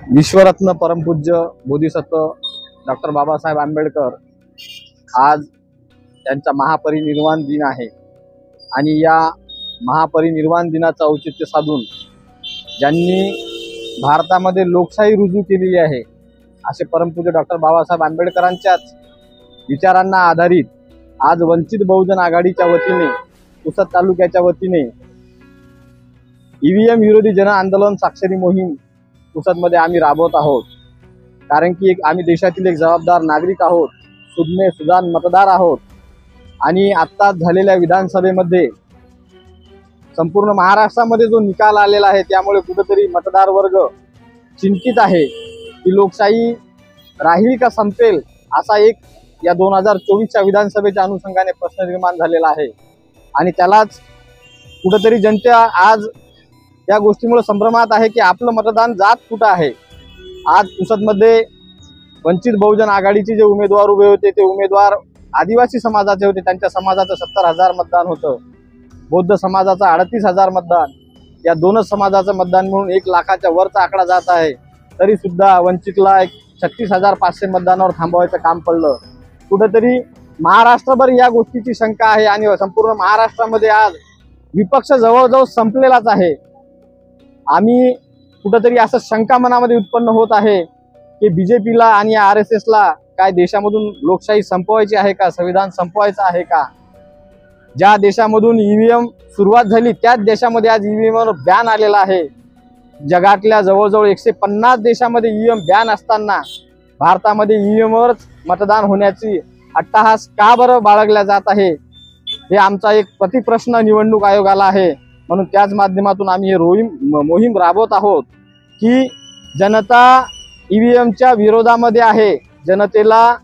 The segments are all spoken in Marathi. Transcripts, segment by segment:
विश्वरत्न परमपूज्य बोधिसत्व डॉक्टर बाबासाहेब आंबेडकर आज त्यांचा महापरिनिर्वाण दिन आहे आणि या महापरिनिर्वाण दिनाचं औचित्य साधून ज्यांनी भारतामध्ये लोकशाही रुजू केलेली आहे असे परमपूज्य डॉक्टर बाबासाहेब आंबेडकरांच्याच विचारांना आधारित आज वंचित बहुजन आघाडीच्या वतीने पुसद तालुक्याच्या वतीने ईव्हीएम विरोधी जन आंदोलन साक्षरी मोहीम पुसदमध्ये आम्ही राबवत आहोत। कारण की आम्ही देशातील एक जबाबदार नागरिक आहोत, सुज्ञ सुजाण मतदार आहोत आणि आत्ताच झालेल्या विधानसभेमध्ये संपूर्ण महाराष्ट्रामध्ये जो निकाल आलेला आहे त्यामुळे कुठेतरी मतदार वर्ग चिंतित आहे की लोकशाही राहील का संपेल असा एक या 2024च्या विधानसभेच्या अनुषंगाने प्रश्न निर्माण झालेला आहे आणि त्यालाच कुठेतरी जनता आज या गोष्टीमुळे संभ्रमात आहे की आपलं मतदान जात कुठं आहे। आज पुसदमध्ये वंचित बहुजन आघाडीचे जे उमेदवार उभे होते ते उमेदवार आदिवासी समाजाचे होते, त्यांच्या समाजाचं 70,000 मतदान होतं, बौद्ध समाजाचं 38,000 मतदान, या दोनच समाजाचं मतदान मिळून 1 लाखाच्या वरचा आकडा जात आहे। तरी सुद्धा वंचितला 36,500 मतदानावर थांबवायचं काम पडलं। कुठेतरी महाराष्ट्रभर या गोष्टीची शंका आहे आणि संपूर्ण महाराष्ट्रामध्ये आज विपक्ष जवळजवळ संपलेलाच आहे। आम्ही कुठेतरी असं शंका मनामध्ये उत्पन्न होत आहे की बीजेपीला आणि RSSला काय देशामधून लोकशाही संपवायची आहे का, संविधान संपवायचं आहे का। ज्या देशामधून ईव्हीएम सुरुवात झाली त्याच देशामध्ये आज ईव्हीएमवर बॅन आलेला आहे। जगातल्या जवळजवळ 150 देशामध्ये ईव्हीएम बॅन असताना भारतामध्ये ईव्हीएमवरच मतदान होण्याची अट्टहास का बरं बाळगला जात आहे, हे आमचा एक प्रतिप्रश्न निवडणूक आयोगाला आहे। म्हणून त्याच माध्यमातून आम्ही हे मोहीम राबवत आहोत की जनता ईव्हीएमच्या विरोधामध्ये आहे, जनतेला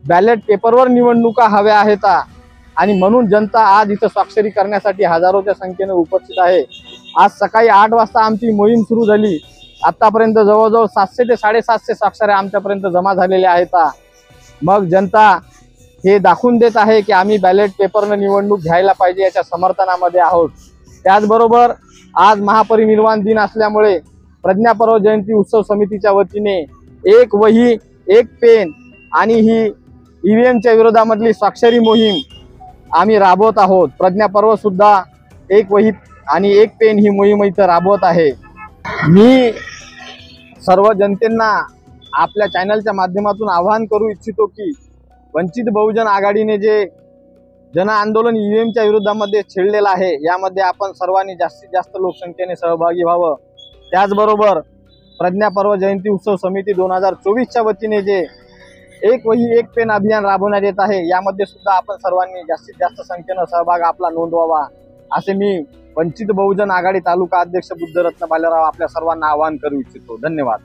बॅलेट पेपरवर निवडणुका हव्या आहेत आणि म्हणून जनता आज इथं स्वाक्षरी करण्यासाठी हजारोच्या संख्येने उपस्थित आहे। आज सकाळी 8 वाजता आमची मोहीम सुरू झाली, आतापर्यंत जवळजवळ 700 ते 750 स्वाक्षऱ्या आमच्यापर्यंत जमा झालेल्या आहेत। मग जनता हे दाखवून देत आहे की आम्ही बॅलेट पेपरने निवडणूक घ्यायला पाहिजे याच्या समर्थनामध्ये आहोत। त्याचबरोबर आज महापरिनिर्वाण दिन असल्यामुळे प्रज्ञापर्व जयंती उत्सव समितीच्या वतीने एक वही, एक पेन आणि ही ईव्हीएमच्या विरोधामधली स्वाक्षरी मोहीम आम्ही राबवत आहोत। प्रज्ञापर्व सुद्धा एक वही आणि एक पेन ही मोहीम इथं राबवत आहे। मी सर्व जनतेंना आपल्या चॅनलच्या माध्यमातून आवाहन करू इच्छितो की वंचित बहुजन आघाडीने जे जन आंदोलन ईव्हीएमच्या विरोधामध्ये छेडलेलं आहे यामध्ये आपण सर्वांनी जास्तीत जास्त लोकसंख्येने सहभागी व्हावं। त्याचबरोबर प्रज्ञापर्व जयंती उत्सव समिती 2024च्या वतीने जे एक वही एक पेन अभियान राबवण्यात येत आहे यामध्ये सुद्धा आपण सर्वांनी जास्तीत जास्त संख्येने सहभाग आपला नोंदवावा असे मी वंचित बहुजन आघाडी तालुका अध्यक्ष बुद्धरत्न बालेराव आपल्या सर्वांना आवाहन करू इच्छितो। धन्यवाद।